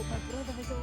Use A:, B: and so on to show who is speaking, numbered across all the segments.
A: My brother is all.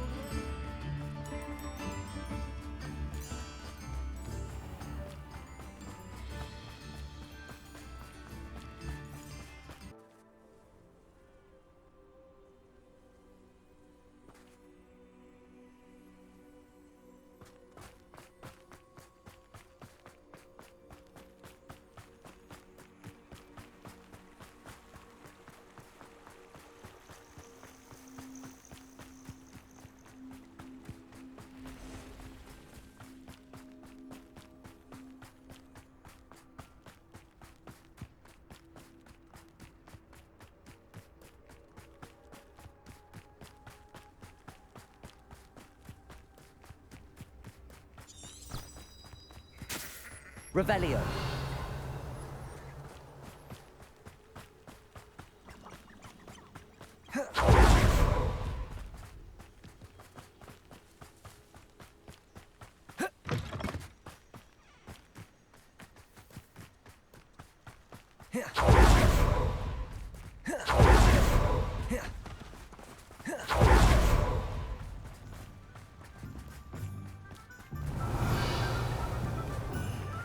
B: Revelio.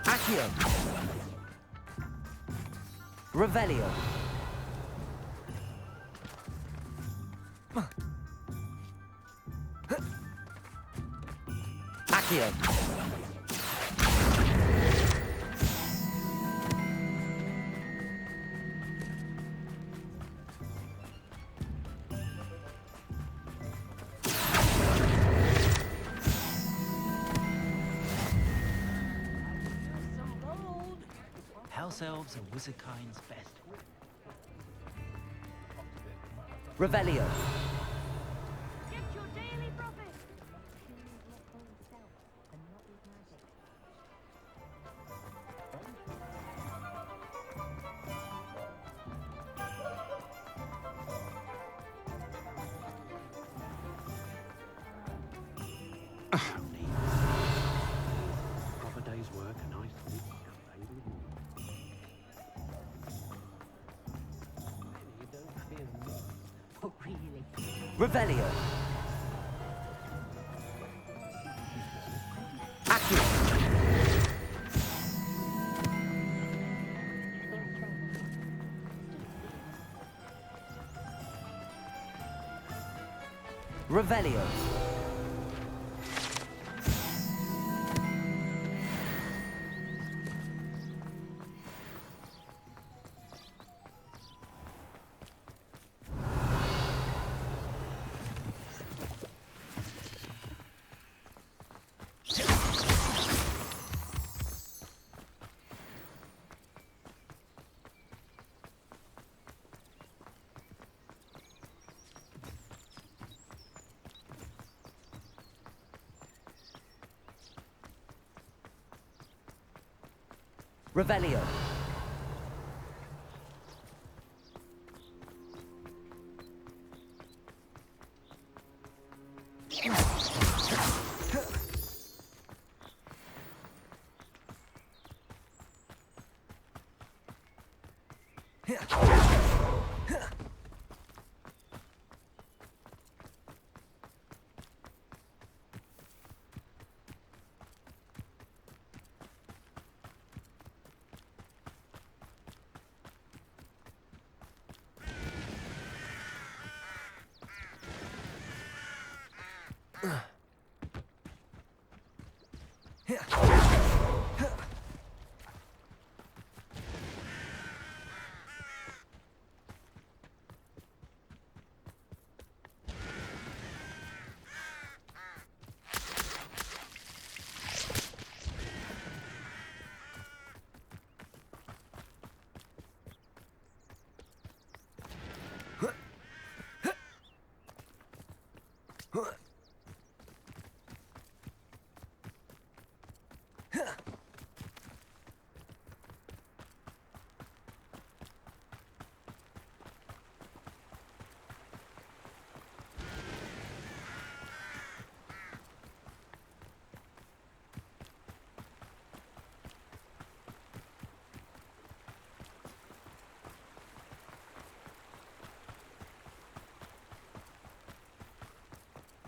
B: Accio. Revelio. Accio.
C: House elves are wizardkind's best.
B: Revelio.
A: Get your daily profit.
C: Proper day's work, a nice walk, champagne with more. You don't fear me.
A: Oh, really?
B: Revelio. Accio. Revelio. Revelio.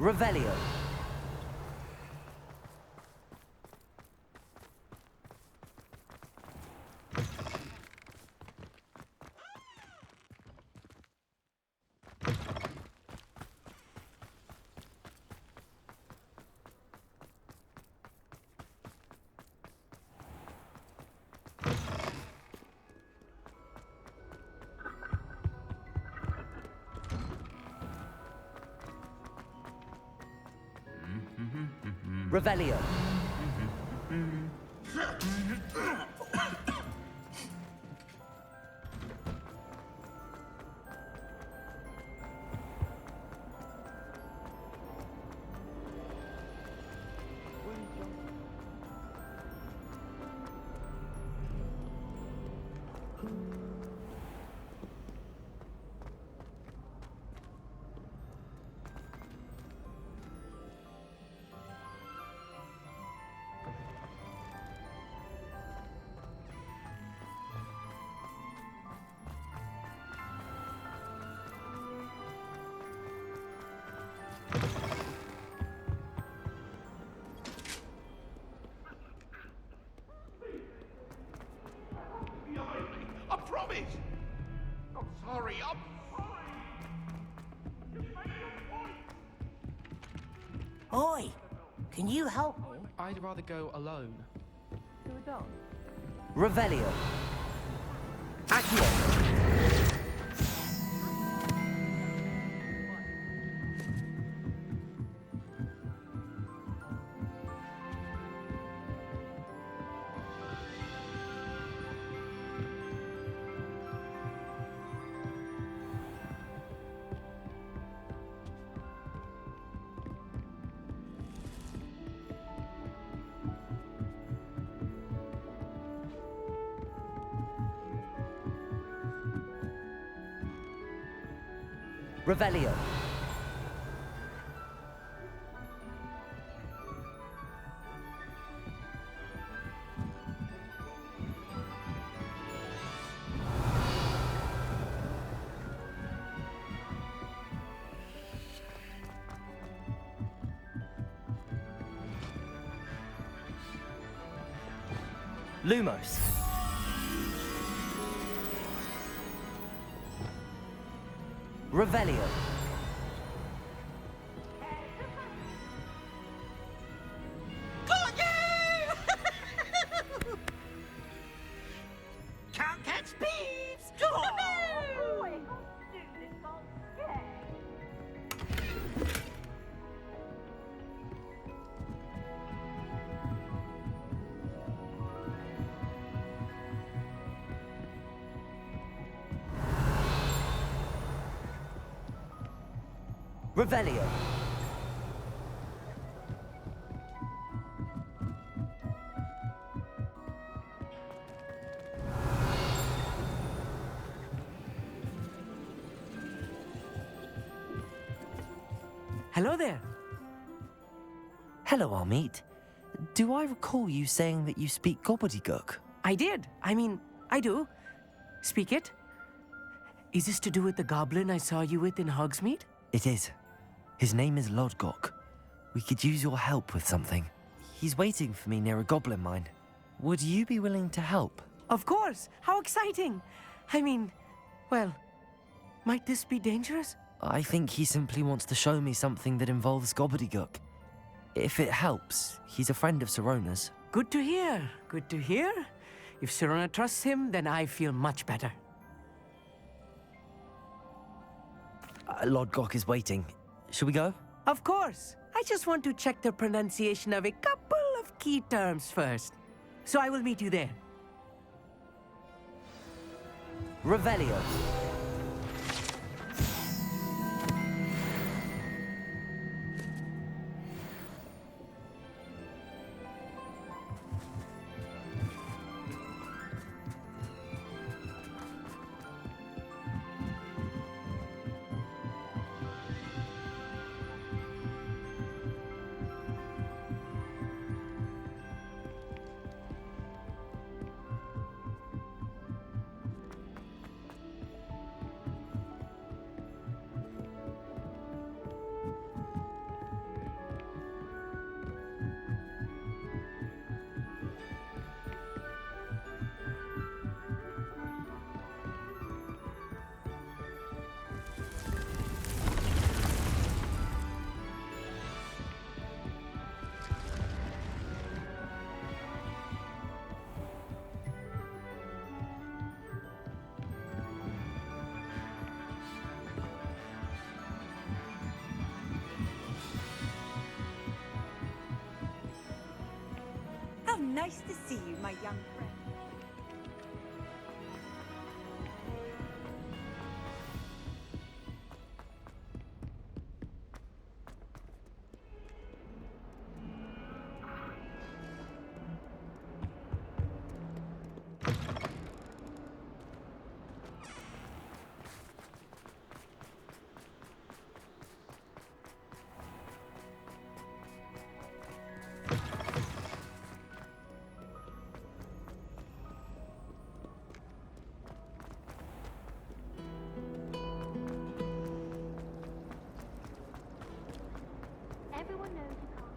B: Revelio. Revelio.
D: I promise! I'm sorry, I'm sorry! You made your point!
E: Oi! Can you help me?
F: I'd rather go alone.
B: Revelio. Accio. Revelio. Lumos. Revelio.
E: Got you! Can't catch thieves!
A: Oh, I can't do this, I'm scared.
B: Revelio.
G: Hello there.
B: Hello, Armeet. Do I recall you saying that you speak gobbledygook?
G: I did. I do. Speak it. Is this to do with the goblin I saw you with in Hogsmeade?
B: It is. His name is Lodgok. We could use your help with something. He's waiting for me near a goblin mine. Would you be willing to help?
G: Of course. How exciting. Well, might this be dangerous?
B: I think he simply wants to show me something that involves gobbledygook. If it helps, he's a friend of Sirona's.
G: Good to hear. Good to hear. If Sirona trusts him, then I feel much better.
B: Lodgok is waiting. Shall we go?
G: Of course. I just want to check the pronunciation of a couple of key terms first. So I will meet you there.
B: Revelio.
A: Nice to see you, my young friend.
F: Everyone knows you can't.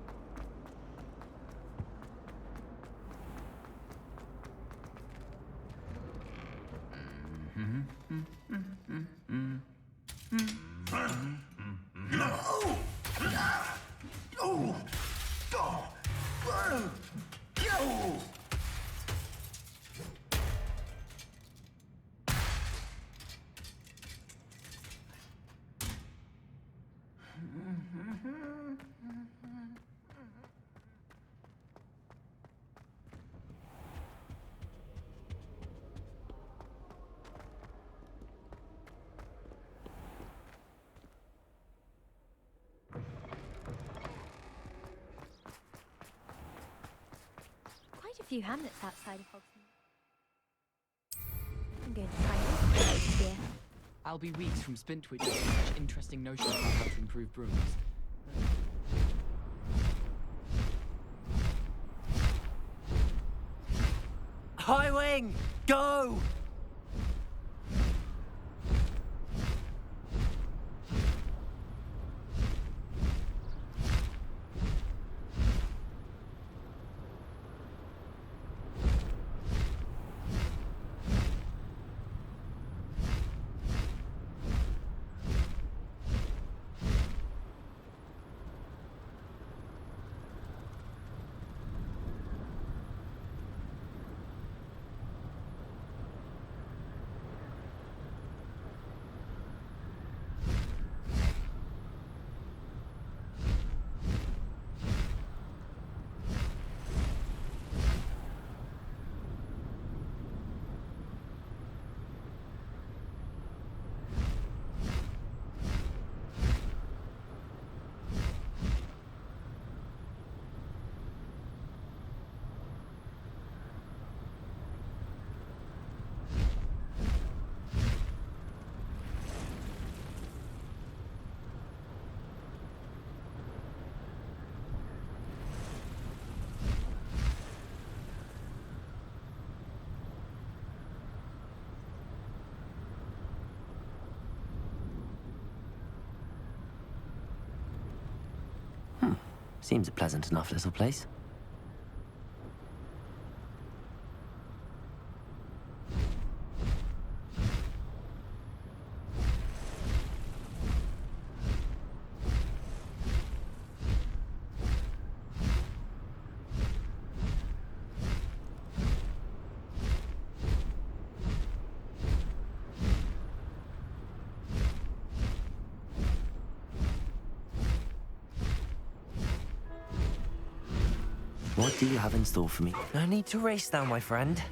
F: Quite a few hamlets outside of Hogsmeade. I'm going to try this here.
H: I'll be weeks from Spintwitch with such interesting notions about how to improve brooms.
B: High Wing, go! Seems a pleasant enough little place. What do you have in store for me? No need to race now, my friend.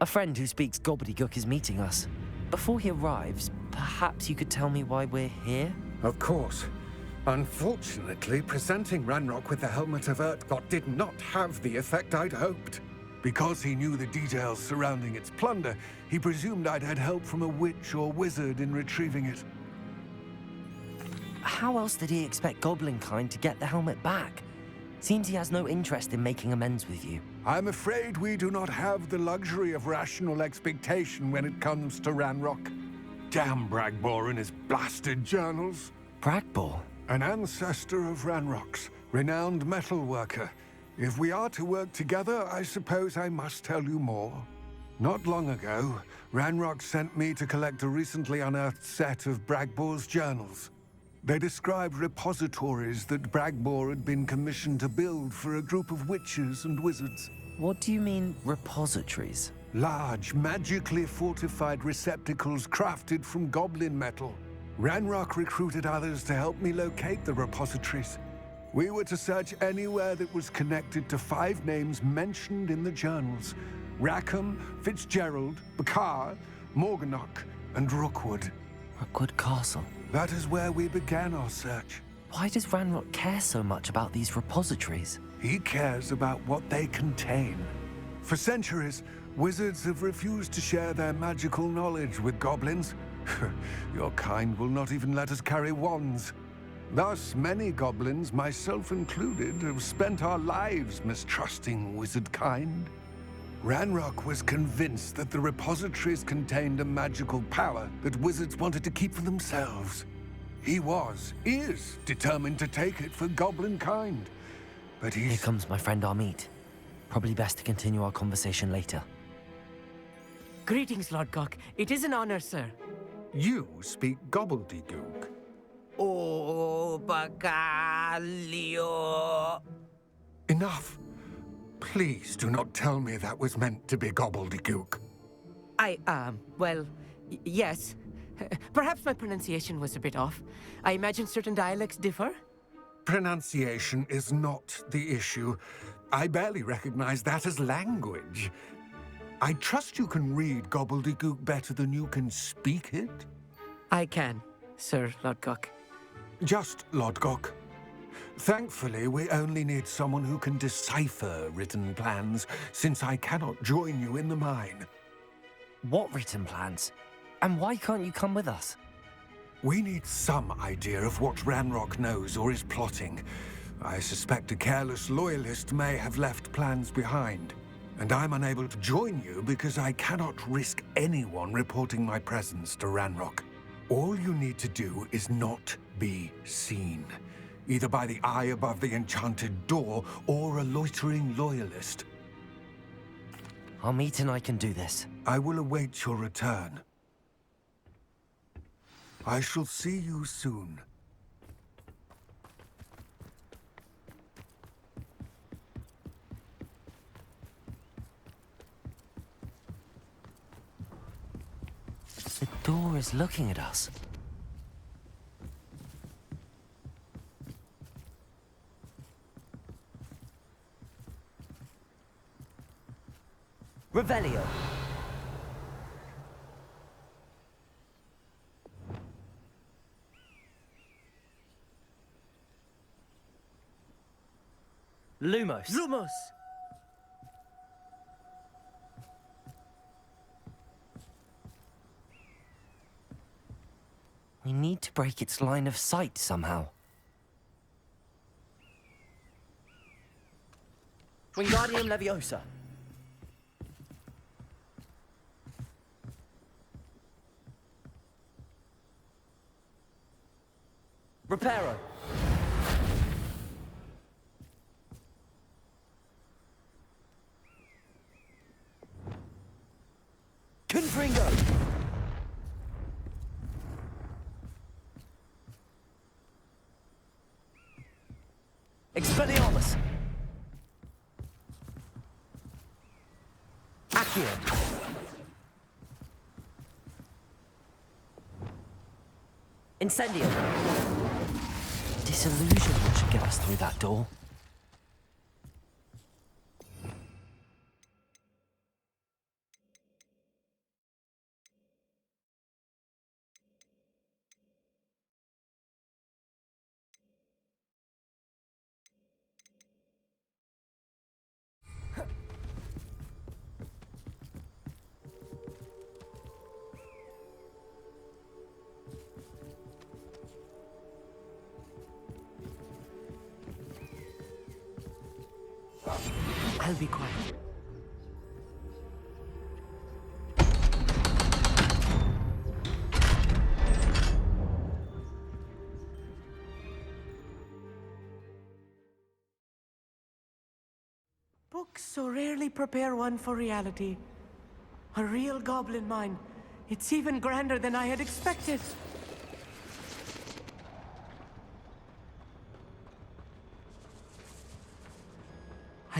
B: A friend who speaks gobbledygook is meeting us. Before he arrives, perhaps you could tell me why we're here?
I: Of course. Unfortunately, presenting Ranrock with the Helmet of Urtkot did not have the effect I'd hoped. Because he knew the details surrounding its plunder, he presumed I'd had help from a witch or wizard in retrieving it.
B: How else did he expect Goblinkind to get the helmet back? Seems he has no interest in making amends with you.
I: I'm afraid we do not have the luxury of rational expectation when it comes to Ranrock. Damn Bragbor and his blasted journals.
B: Bragbor?
I: An ancestor of Ranrock's, renowned metalworker. If we are to work together, I suppose I must tell you more. Not long ago, Ranrock sent me to collect a recently unearthed set of Bragbor's journals. They described repositories that Bragbor had been commissioned to build for a group of witches and wizards.
B: What do you mean, repositories?
I: Large, magically fortified receptacles crafted from goblin metal. Ranrock recruited others to help me locate the repositories. We were to search anywhere that was connected to 5 names mentioned in the journals: Rackham, Fitzgerald, Bakar, Morganach, and Rookwood.
B: Rookwood Castle.
I: That is where we began our search.
B: Why does Ranrock care so much about these repositories?
I: He cares about what they contain. For centuries, wizards have refused to share their magical knowledge with goblins. Your kind will not even let us carry wands. Thus, many goblins, myself included, have spent our lives mistrusting wizard kind. Ranrock was convinced that the repositories contained a magical power that wizards wanted to keep for themselves. He is determined to take it for goblin kind. But
B: Here comes my friend Amit. Probably best to continue our conversation later.
G: Greetings, Lord Gok. It is an honor, sir.
I: You speak gobbledygook.
E: Oh, Bagalio.
I: Enough. Please do not tell me that was meant to be gobbledygook.
G: Well, yes. Perhaps my pronunciation was a bit off. I imagine certain dialects differ.
I: Pronunciation is not the issue. I barely recognize that as language. I trust you can read gobbledygook better than you can speak it?
G: I can, Sir Lord Gok.
I: Just Lord Gok. Thankfully, we only need someone who can decipher written plans, since I cannot join you in the mine.
B: What written plans? And why can't you come with us?
I: We need some idea of what Ranrock knows or is plotting. I suspect a careless loyalist may have left plans behind. And I'm unable to join you because I cannot risk anyone reporting my presence to Ranrock. All you need to do is not be seen, either by the eye above the enchanted door or a loitering loyalist.
B: Amit and I can do this.
I: I will await your return. I shall see you soon.
B: The door is looking at us. Revelio. Lumos.
G: Lumos!
B: We need to break its line of sight somehow.
J: Wingardium Leviosa. Reparo. Confringo. Expelliarmus. Accio. Incendio.
B: Disillusionment should get us through that door.
G: I'll be quiet. Books so rarely prepare one for reality. A real goblin mine. It's even grander than I had expected.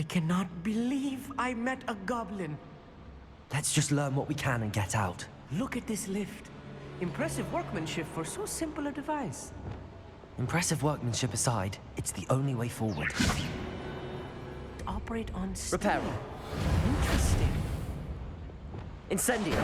G: cannot believe I met a goblin.
B: Let's just learn what we can and get out.
G: Look at this lift. Impressive workmanship for so simple a device.
B: Impressive workmanship aside, it's the only way forward.
G: Operate on steam.
J: Reparo.
G: Interesting.
J: Incendio.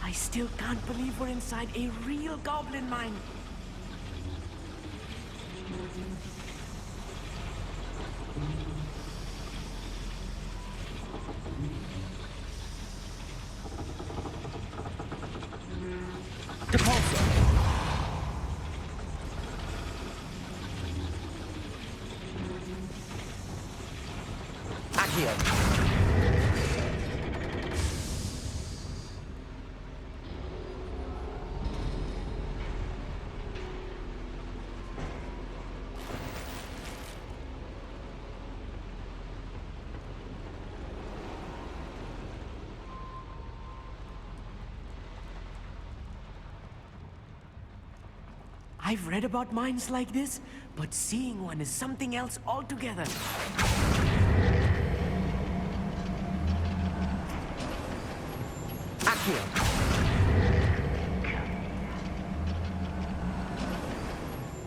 G: I still can't believe we're inside a real goblin mine. I've read about mines like this, but seeing one is something else altogether.
J: Accio.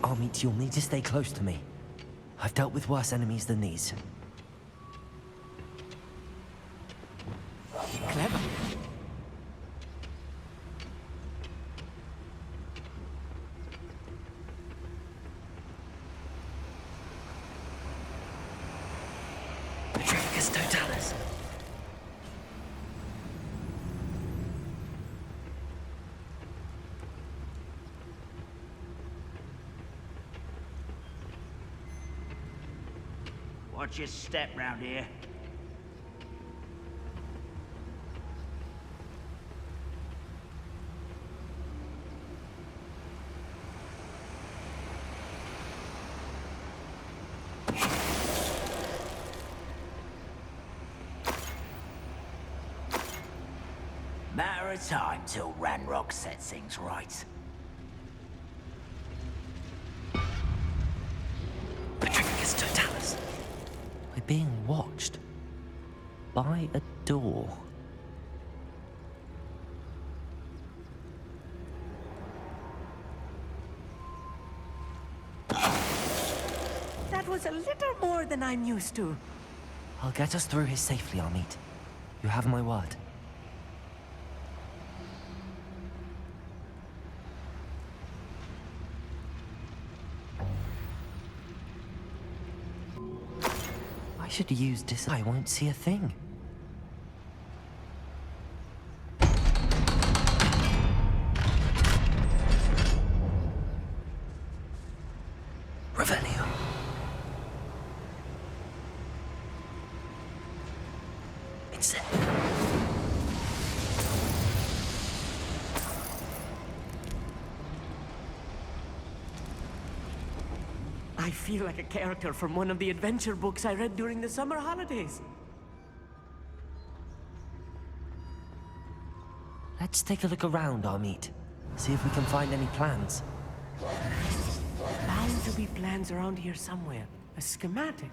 B: Amit, you'll need to stay close to me. I've dealt with worse enemies than these.
G: Clever.
B: Petrificus totalis.
E: Watch your step round here. Matter of time till Ranrock sets things right.
B: Petrificus totalis. We're being watched. By a door.
G: That was a little more than I'm used to.
B: I'll get us through here safely, Amit. You have my word. I should use this. I won't see a thing. Revelio. Incendio.
G: I feel like a character from one of the adventure books I read during the summer holidays.
B: Let's take a look around, Amit. See if we can find any plans.
G: Bound to be plans around here somewhere. A schematic.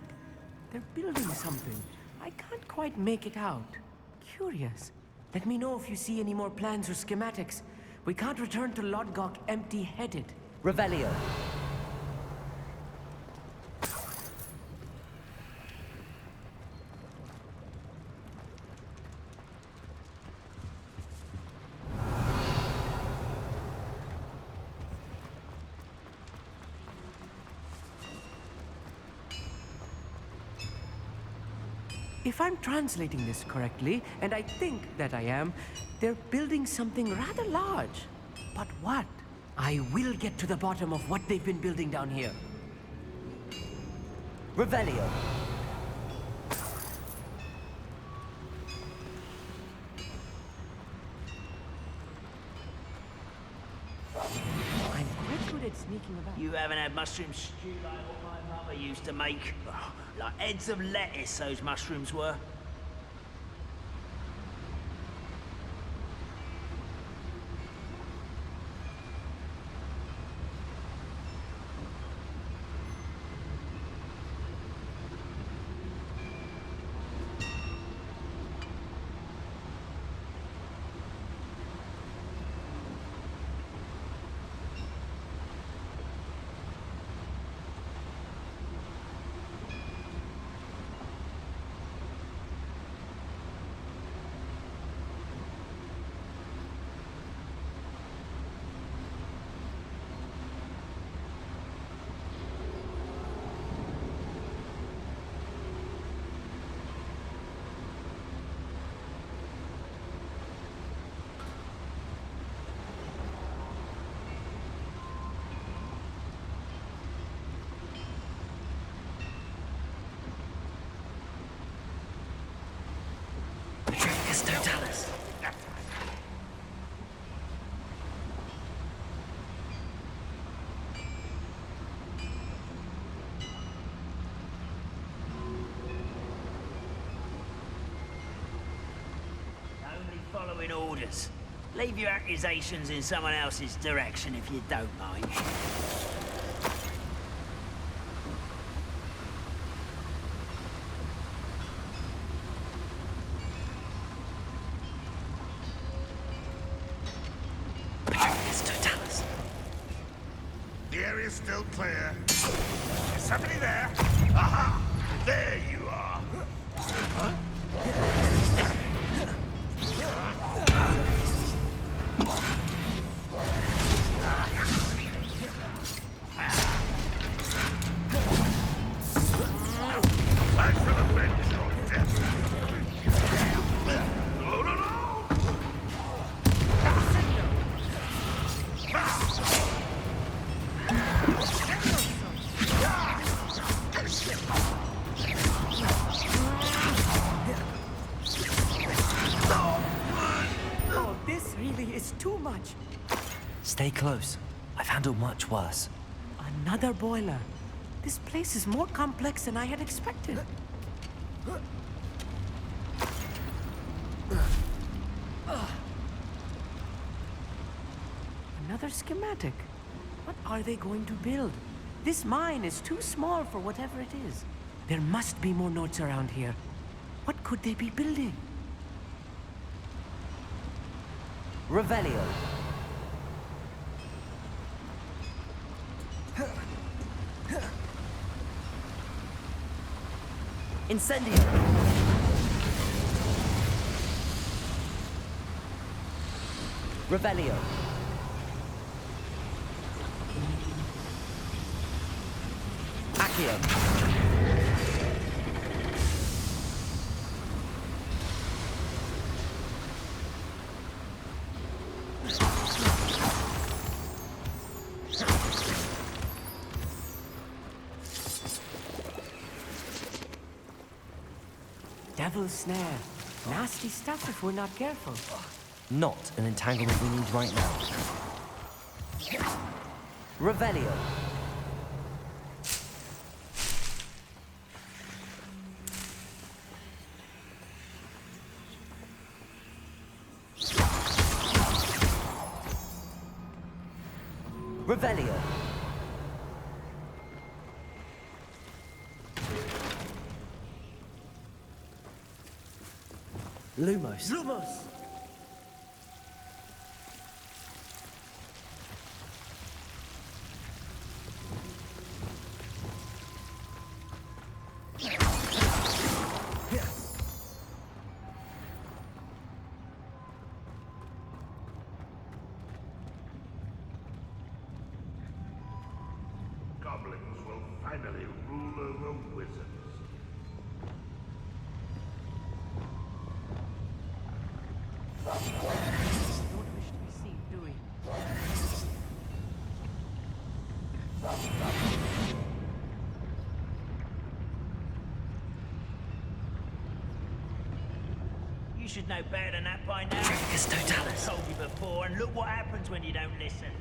G: They're building something. I can't quite make it out. Curious. Let me know if you see any more plans or schematics. We can't return to Lodgok empty-headed.
J: Revelio.
G: If I'm translating this correctly, and I think that I am, they're building something rather large. But what? I will get to the bottom of what they've been building down here.
J: Revelio.
G: sneaking about.
E: You haven't had mushroom stew like what my mother used to make? Oh, like heads of lettuce, those mushrooms were.
B: Totalis.
E: Only following orders. Leave your accusations in someone else's direction if you don't mind.
B: Totalis.
D: The area's still clear. Is somebody there? Aha! There you are. I shall avenge your death. No, no, no!
G: Oh, this really is too much.
B: Stay close. I've handled much worse.
G: Another boiler. This place is more complex than I had expected. Another schematic. What are they going to build? This mine is too small for whatever it is. There must be more notes around here. What could they be building?
J: Revelio. Incendio. Revelio. Accio.
G: Devil's snare. Nasty stuff if we're not careful.
B: Not an entanglement we need right now.
J: Revelio. Revelio.
B: Lumos.
G: Lumos!
D: Goblins will finally rule over wizards.
G: Don't wish to be seen, do we?
E: You should know better than that by now.
B: Tricus
E: I
B: Totalis.
E: told you before, and look what happens when you don't listen.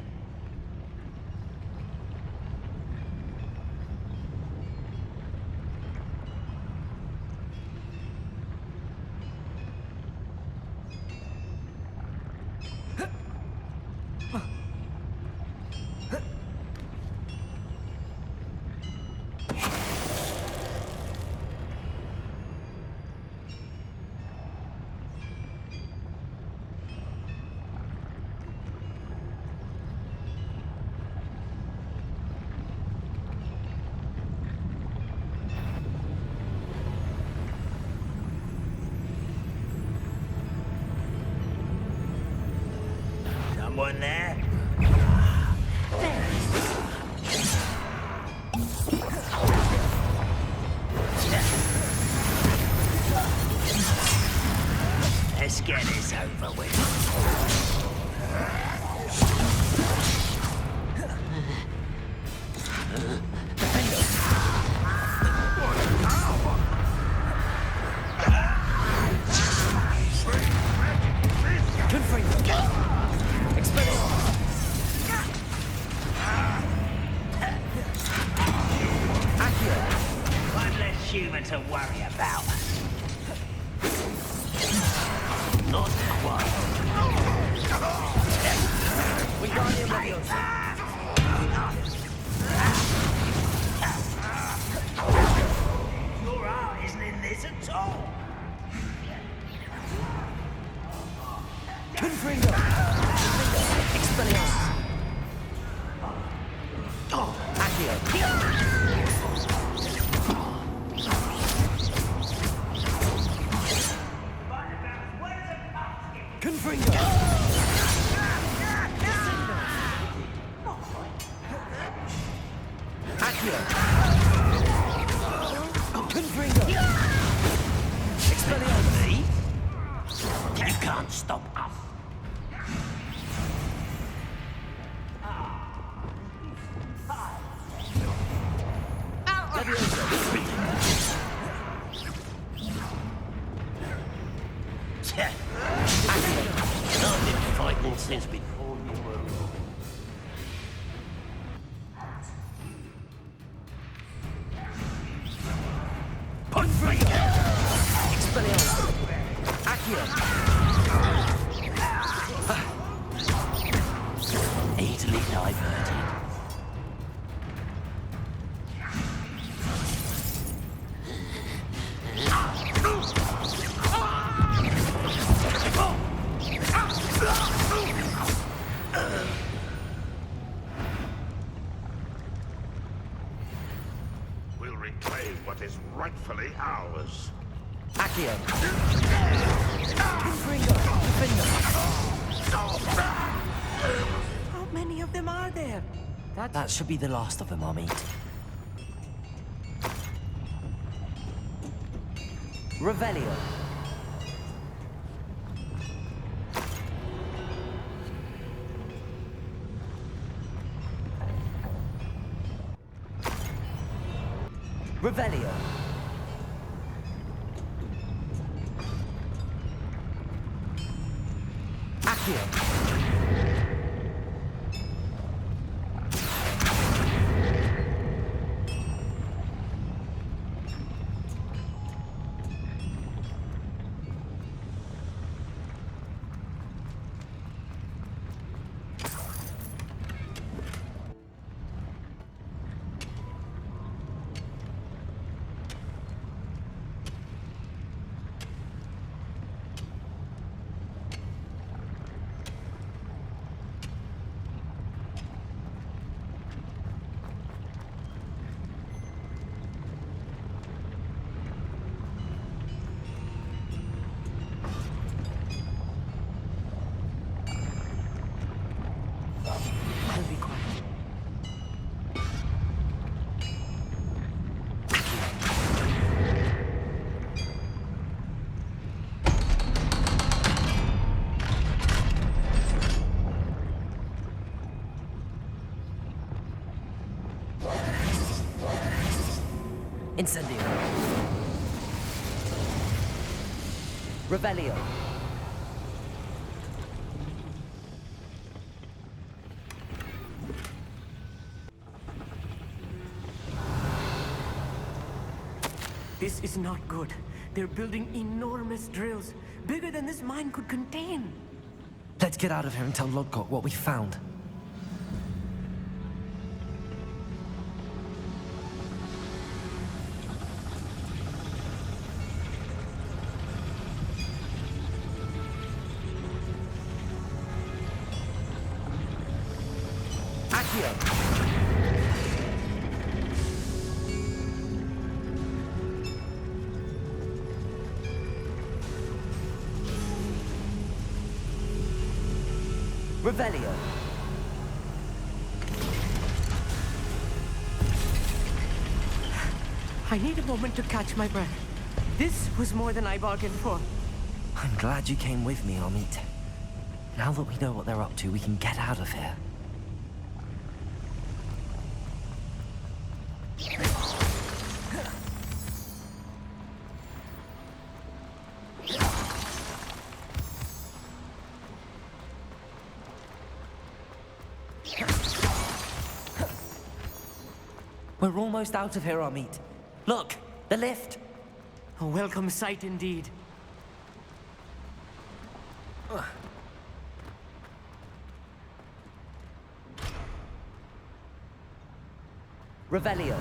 E: Someone there? Let's get this over with. One less human to worry about. Not quite. Wingardium Leviosa. Your art isn't in this at all.
J: Confringo! Expelliarmus! Accio! Confringo! Accio! Confringo! Expelliarmus!
E: You can't stop us. I've been fighting since before you were born.
J: Expelliarmus! Accio!
E: Easily diverted.
D: We'll reclaim what is rightfully ours.
J: Accio! Confringo! Defendo!
G: How many of them are there?
B: That should be the last of them, Army.
J: Revelio! Revelio! Accio!
G: I'll be quiet.
J: Incendio! Revelio!
G: This is not good. They're building enormous drills, bigger than this mine could contain.
B: Let's get out of here and tell Lodgok what we found.
J: Revelio.
G: I need a moment to catch my breath. This was more than I bargained for.
B: I'm glad you came with me, Amit. Now that we know what they're up to, we can get out of here. We're almost out of here, Amit. Look, the lift.
G: A welcome sight indeed.
J: Revelio.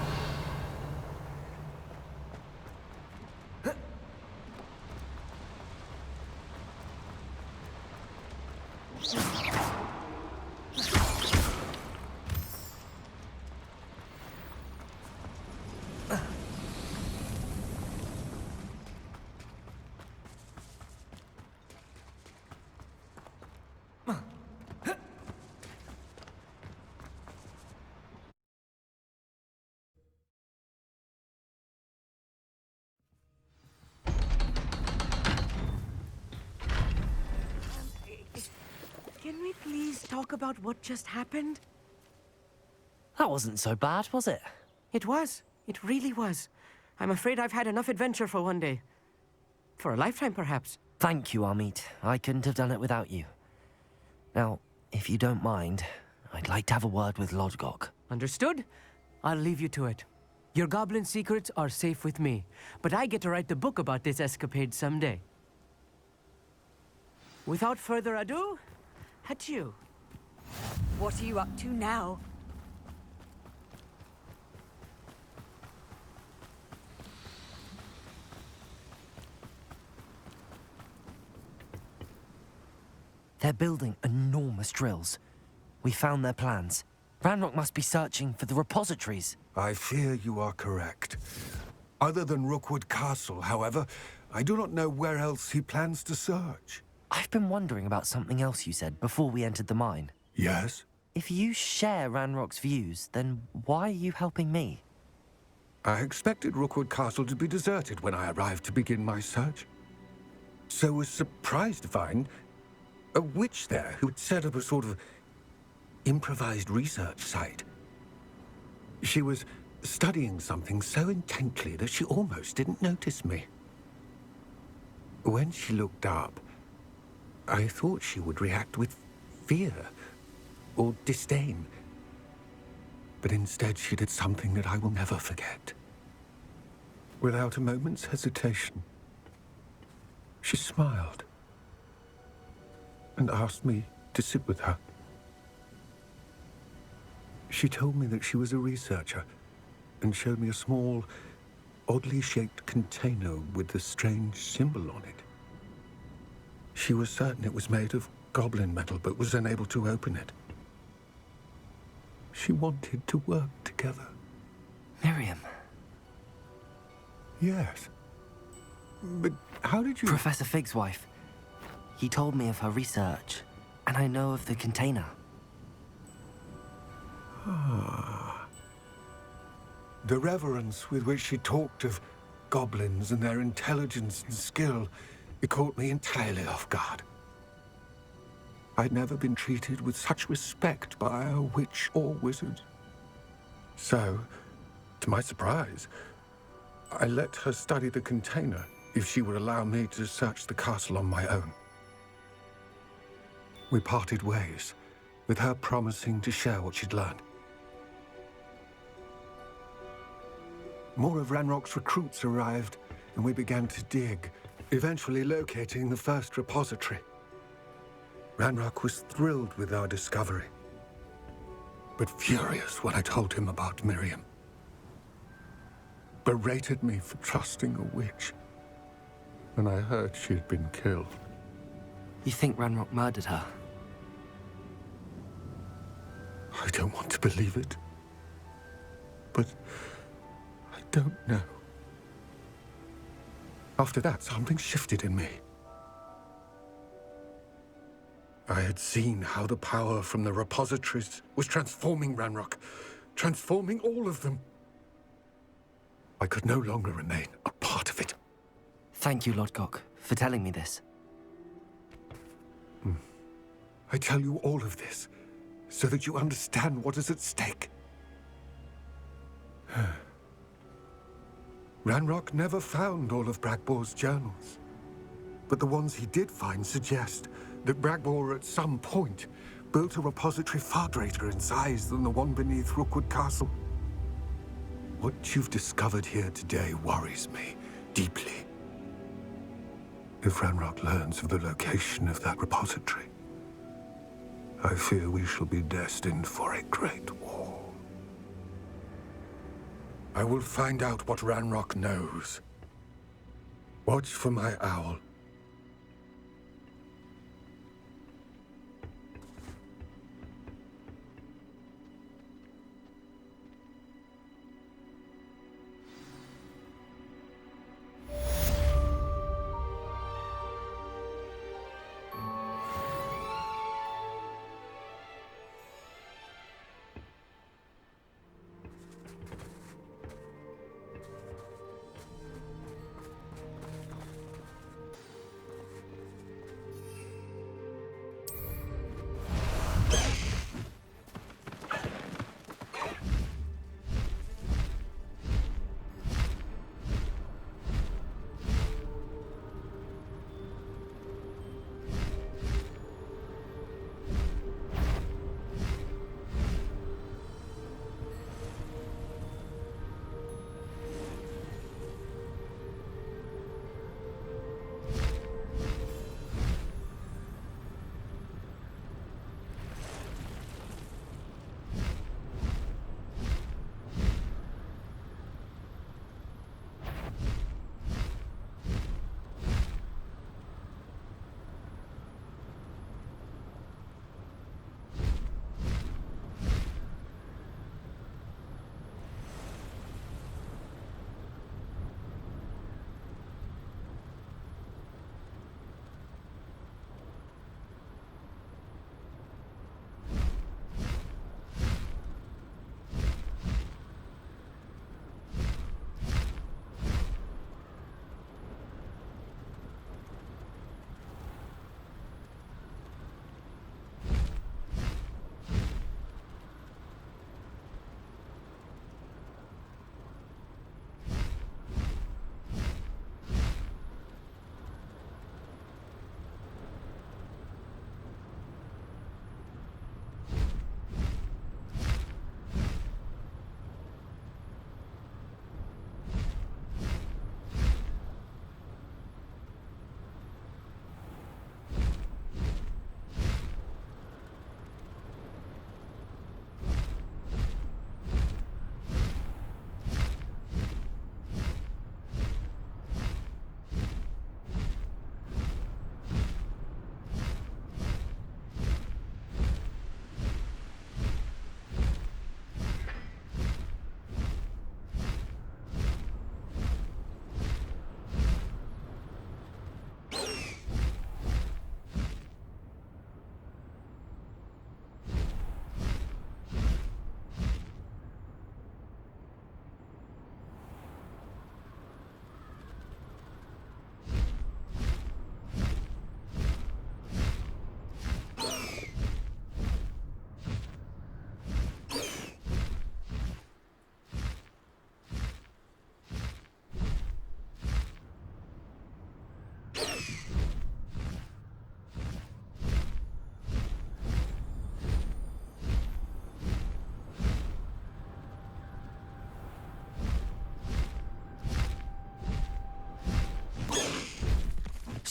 G: Can we please talk about what just happened?
B: That wasn't so bad, was it?
G: It was. It really was. I'm afraid I've had enough adventure for one day. For a lifetime, perhaps.
B: Thank you, Amit. I couldn't have done it without you. Now, if you don't mind, I'd like to have a word with Lodgok.
G: Understood? I'll leave you to it. Your goblin secrets are safe with me, but I get to write the book about this escapade someday. Without further ado, adieu.
A: What are you up to now?
B: They're building enormous drills. We found their plans. Ranrock must be searching for the repositories.
I: I fear you are correct. Other than Rookwood Castle, however, I do not know where else he plans to search.
B: I've been wondering about something else you said before we entered the mine.
I: Yes?
B: If you share Ranrock's views, then why are you helping me?
I: I expected Rookwood Castle to be deserted when I arrived to begin my search. So was surprised to find a witch there who had set up a sort of improvised research site. She was studying something so intently that she almost didn't notice me. When she looked up, I thought she would react with fear or disdain. But instead she did something that I will never forget. Without a moment's hesitation, she smiled and asked me to sit with her. She told me that she was a researcher and showed me a small, oddly shaped container with a strange symbol on it. She was certain it was made of goblin metal, but was unable to open it. She wanted to work together.
B: Miriam.
I: Yes. But how did you...
B: Professor Fig's wife. He told me of her research, and I know of the container.
I: Ah. The reverence with which she talked of goblins and their intelligence and skill, it caught me entirely off guard. I'd never been treated with such respect by a witch or wizard. So, to my surprise, I let her study the container if she would allow me to search the castle on my own. We parted ways, with her promising to share what she'd learned. More of Ranrock's recruits arrived, and we began to dig, eventually locating the first repository. Ranrock was thrilled with our discovery, but furious when I told him about Miriam. Berated me for trusting a witch, and I heard she had been killed.
B: You think Ranrock murdered her?
I: I don't want to believe it, but I don't know. After that, something shifted in me. I had seen how the power from the repositories was transforming Ranrock, transforming all of them. I could no longer remain a part of it.
B: Thank you, Lodgok, for telling me this.
I: I tell you all of this so that you understand what is at stake. Ranrock never found all of Bragbor's journals, but the ones he did find suggest that Bragbor at some point built a repository far greater in size than the one beneath Rookwood Castle. What you've discovered here today worries me deeply. If Ranrock learns of the location of that repository, I fear we shall be destined for a great war. I will find out what Ranrock knows. Watch for my owl.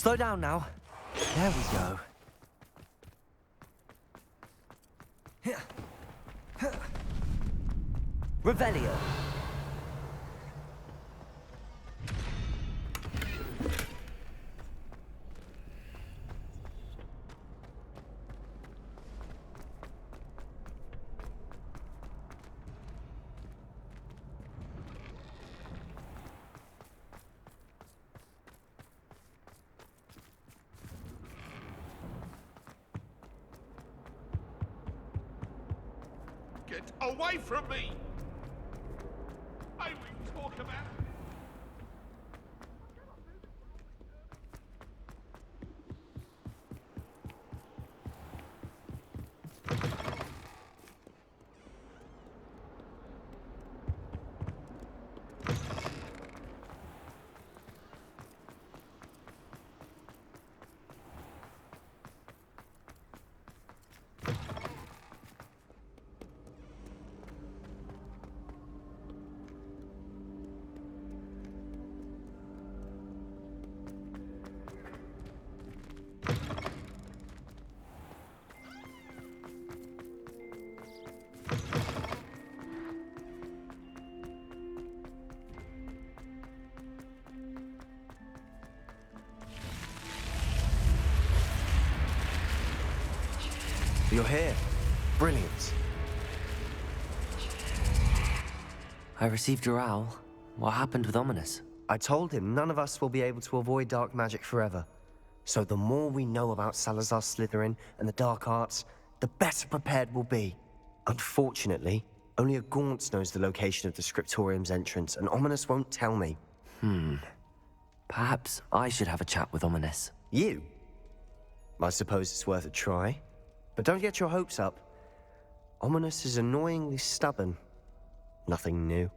B: Slow down now. There we go. Revelio.
D: it away from me! May we talk about it?
J: You're here. Brilliant.
B: I received your owl. What happened with Ominous?
J: I told him none of us will be able to avoid dark magic forever. So the more we know about Salazar Slytherin and the dark arts, the better prepared we'll be. Unfortunately, only a Gaunt knows the location of the Scriptorium's entrance, and Ominous won't tell me.
B: Perhaps I should have a chat with Ominous.
J: You? I suppose it's worth a try. But don't get your hopes up. Ominous is annoyingly stubborn. Nothing new.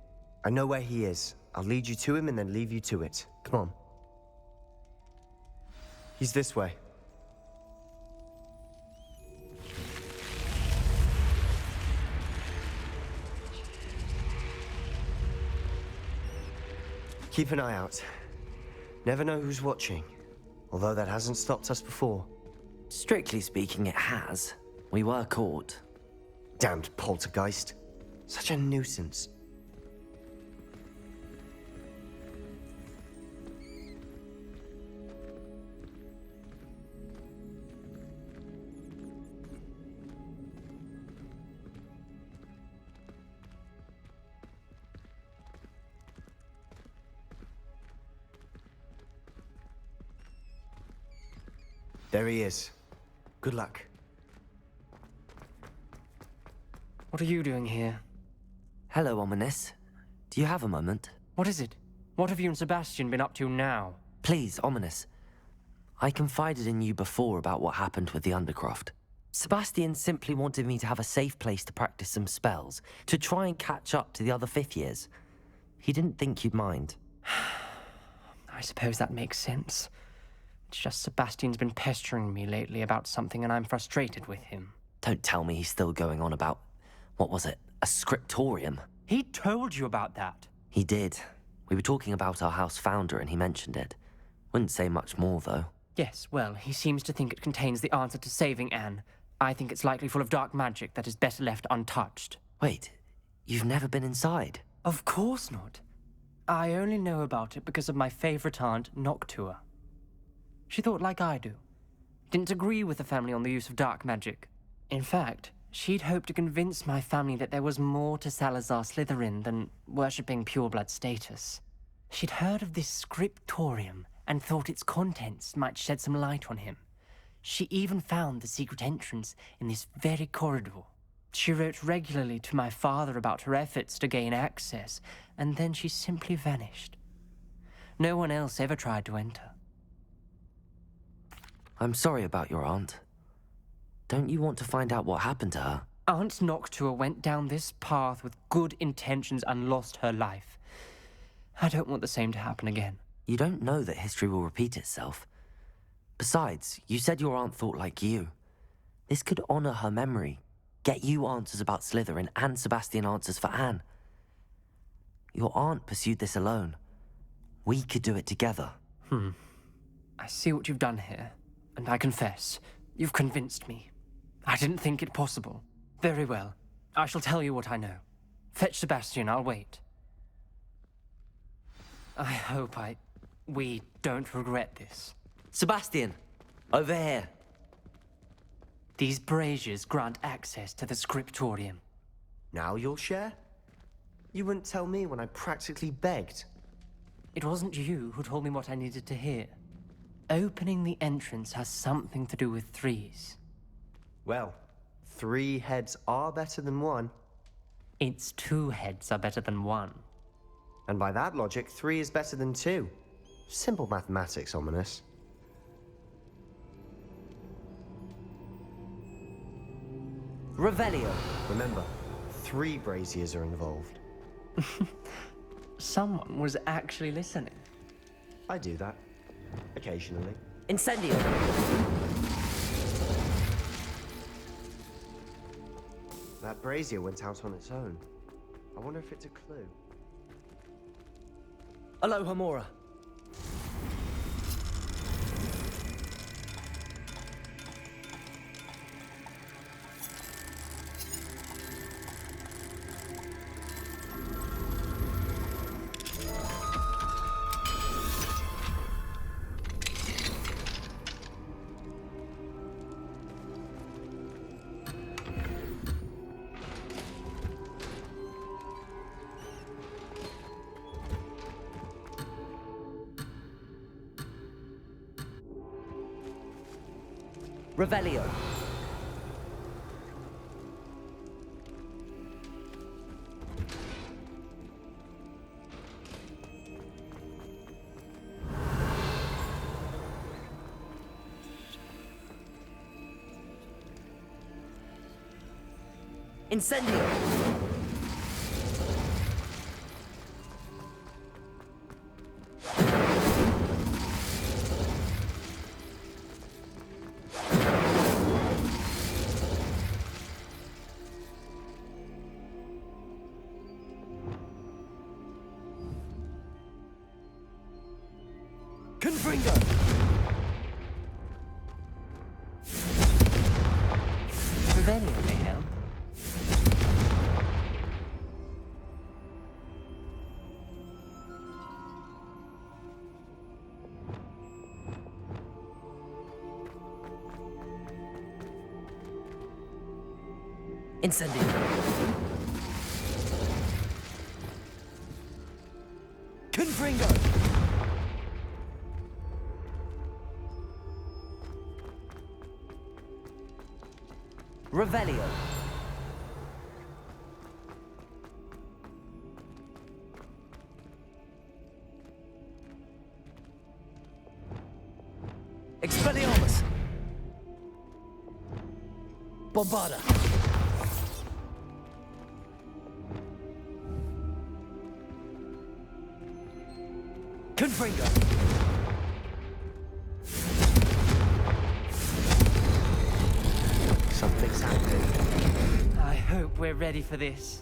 J: I know where he is. I'll lead you to him and then leave you to it. Come on. He's this way. Keep an eye out. Never know who's watching. Although that hasn't stopped us before.
B: Strictly speaking, it has. We were caught.
J: Damned poltergeist. Such a nuisance. There he is. Good luck.
G: What are you doing here?
B: Hello, Ominous. Do you have a moment?
G: What is it? What have you and Sebastian been up to now?
B: Please, Ominous. I confided in you before about what happened with the Undercroft. Sebastian simply wanted me to have a safe place to practice some spells, to try and catch up to the other fifth years. He didn't think you'd mind.
G: I suppose that makes sense. It's just Sebastian's been pestering me lately about something and I'm frustrated with him.
B: Don't tell me he's still going on about, what was it, a scriptorium?
G: He told you about that.
B: He did. We were talking about our house founder and he mentioned it. Wouldn't say much more, though.
G: Yes, well, he seems to think it contains the answer to saving Anne. I think it's likely full of dark magic that is better left untouched.
B: Wait, you've never been inside?
G: Of course not. I only know about it because of my favorite aunt, Noctua. She thought like I do. Didn't agree with the family on the use of dark magic. In fact, she'd hoped to convince my family that there was more to Salazar Slytherin than worshipping pureblood status. She'd heard of this scriptorium and thought its contents might shed some light on him. She even found the secret entrance in this very corridor. She wrote regularly to my father about her efforts to gain access, and then she simply vanished. No one else ever tried to enter.
B: I'm sorry about your aunt. Don't you want to find out what happened to her?
G: Aunt Noctua went down this path with good intentions and lost her life. I don't want the same to happen again.
B: You don't know that history will repeat itself. Besides, you said your aunt thought like you. This could honor her memory, get you answers about Slytherin and Sebastian answers for Anne. Your aunt pursued this alone. We could do it together.
G: I see what you've done here, and I confess, you've convinced me. I didn't think it possible. Very well. I shall tell you what I know. Fetch Sebastian, I'll wait. I hope we don't regret this.
B: Sebastian, over here.
G: These braziers grant access to the scriptorium.
J: Now you'll share? You wouldn't tell me when I practically begged.
G: It wasn't you who told me what I needed to hear. Opening the entrance has something to do with threes.
J: Well, 3 heads are better than 1.
G: Its 2 heads are better than 1.
J: And by that logic, 3 is better than 2. Simple mathematics, Ominous.
B: Revelio.
J: Remember, 3 braziers are involved.
G: Someone was actually listening.
J: I do that. Occasionally.
B: Incendio.
J: That brazier went out on its own. I wonder if it's a clue.
B: Alohomora. Revelio. Incendio. Confringo!
G: Revelio may help.
B: Incendio. Confringo! Revelio. Expelliarmus. Bombarda. Confringo.
J: Something's happening.
G: I hope we're ready for this.